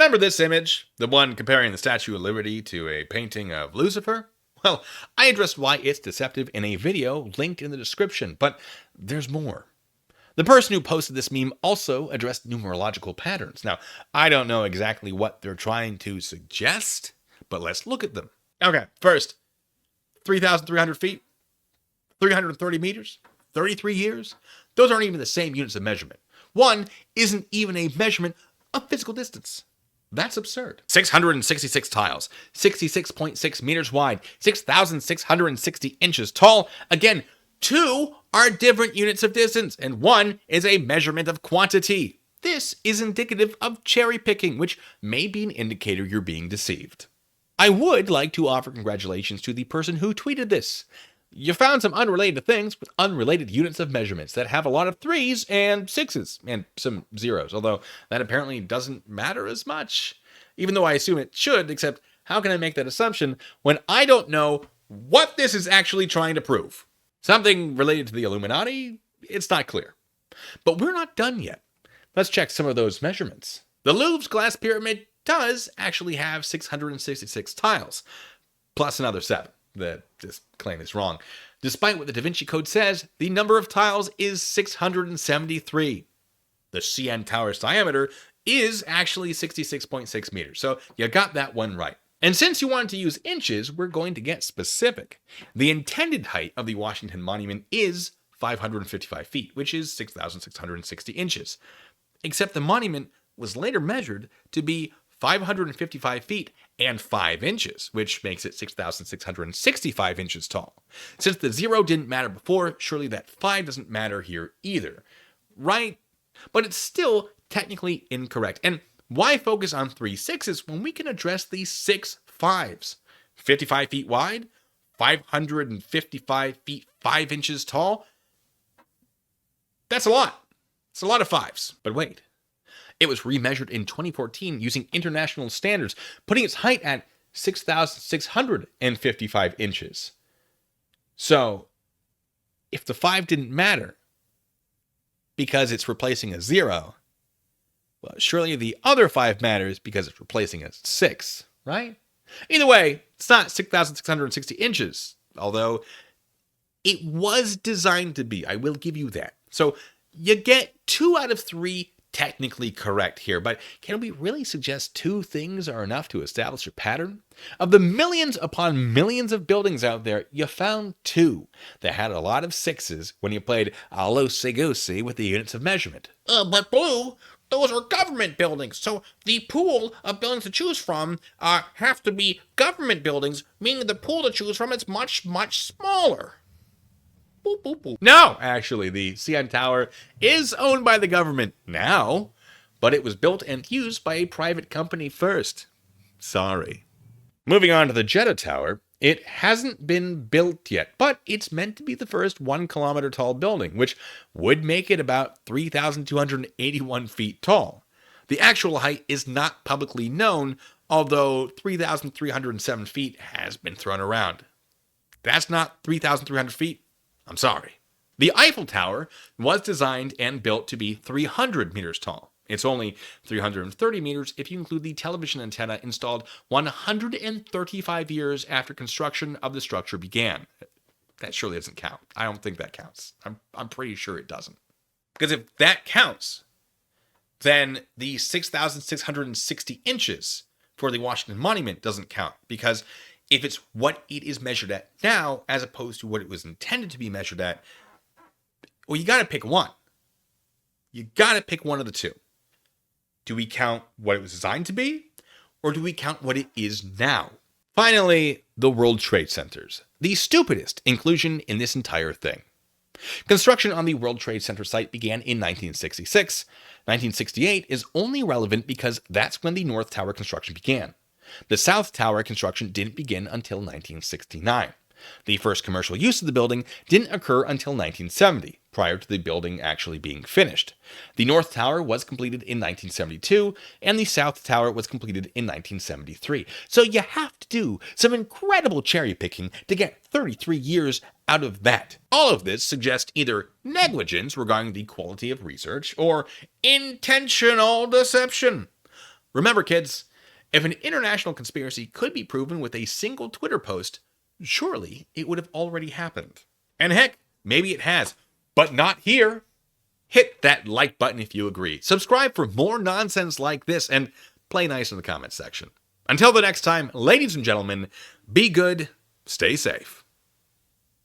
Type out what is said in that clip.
Remember this image? The one comparing the Statue of Liberty to a painting of Lucifer? Well, I addressed why it's deceptive in a video linked in the description, but there's more. The person who posted this meme also addressed numerological patterns. Now, I don't know exactly what they're trying to suggest, but let's look at them. Okay, first, 3,300 feet, 330 meters, 33 years. Those aren't even the same units of measurement. One isn't even a measurement of physical distance. That's absurd. 666 tiles, 66.6 meters wide, 6,660 inches tall. Again, two are different units of distance, and one is a measurement of quantity. This is indicative of cherry picking, which may be an indicator you're being deceived. I would like to offer congratulations to the person who tweeted this. You found some unrelated things with unrelated units of measurements that have a lot of 3s and 6s and some 0s, although that apparently doesn't matter as much, even though I assume it should, except how can I make that assumption when I don't know what this is actually trying to prove? Something related to the Illuminati? It's not clear. But we're not done yet. Let's check some of those measurements. The Louvre's glass pyramid does actually have 666 tiles, plus another 7. This claim is wrong. Despite what the Da Vinci Code says, the number of tiles is 673. The CN Tower's diameter is actually 66.6 meters, so you got that one right. And since you wanted to use inches, we're going to get specific. The intended height of the Washington Monument is 555 feet, which is 6,660 inches. Except the monument was later measured to be 555 feet and 5 inches, which makes it 6,665 inches tall. Since the 0 didn't matter before, surely that 5 doesn't matter here either, right? But it's still technically incorrect. And why focus on 3 6s when we can address these 6 5s? 55 feet wide, 555 feet 5 inches tall. That's a lot. It's a lot of 5s. But wait. It was remeasured in 2014 using international standards, putting its height at 6,655 inches. So, if the 5 didn't matter because it's replacing a 0, well, surely the other 5 matters because it's replacing a 6, right? Either way, it's not 6,660 inches, although it was designed to be. I will give you that. So, you get 2 out of 3 technically correct here, but can we really suggest 2 things are enough to establish a pattern? Of the millions upon millions of buildings out there, you found 2 that had a lot of 6s when you played loosey-goosey with the units of measurement. But Blue, those are government buildings, so the pool of buildings to choose from have to be government buildings, meaning the pool to choose from is much, much smaller. Boop, boop, boop. No, actually, the CN Tower is owned by the government now, but it was built and used by a private company first. Sorry. Moving on to the Jeddah Tower, it hasn't been built yet, but it's meant to be the first 1 kilometer tall building, which would make it about 3,281 feet tall. The actual height is not publicly known, although 3,307 feet has been thrown around. That's not 3,300 feet. I'm sorry. The Eiffel Tower was designed and built to be 300 meters tall. It's only 330 meters if you include the television antenna installed 135 years after construction of the structure began. That surely doesn't count. I don't think that counts. I'm pretty sure it doesn't. Because if that counts, then the 6,660 inches for the Washington Monument doesn't count, because if it's what it is measured at now, as opposed to what it was intended to be measured at, well, you got to pick one. You got to pick one of the 2. Do we count what it was designed to be, or do we count what it is now? Finally, the World Trade Centers, the stupidest inclusion in this entire thing. Construction on the World Trade Center site began in 1966. 1968 is only relevant because that's when the North Tower construction began. The South Tower construction didn't begin until 1969. The first commercial use of the building didn't occur until 1970, prior to the building actually being finished. The North Tower was completed in 1972, and the South Tower was completed in 1973. So you have to do some incredible cherry picking to get 33 years out of that. All of this suggests either negligence regarding the quality of research or intentional deception. Remember, kids, if an international conspiracy could be proven with a single Twitter post, surely it would have already happened. And heck, maybe it has, but not here. Hit that like button if you agree. Subscribe for more nonsense like this, and play nice in the comments section. Until the next time, ladies and gentlemen, be good, stay safe.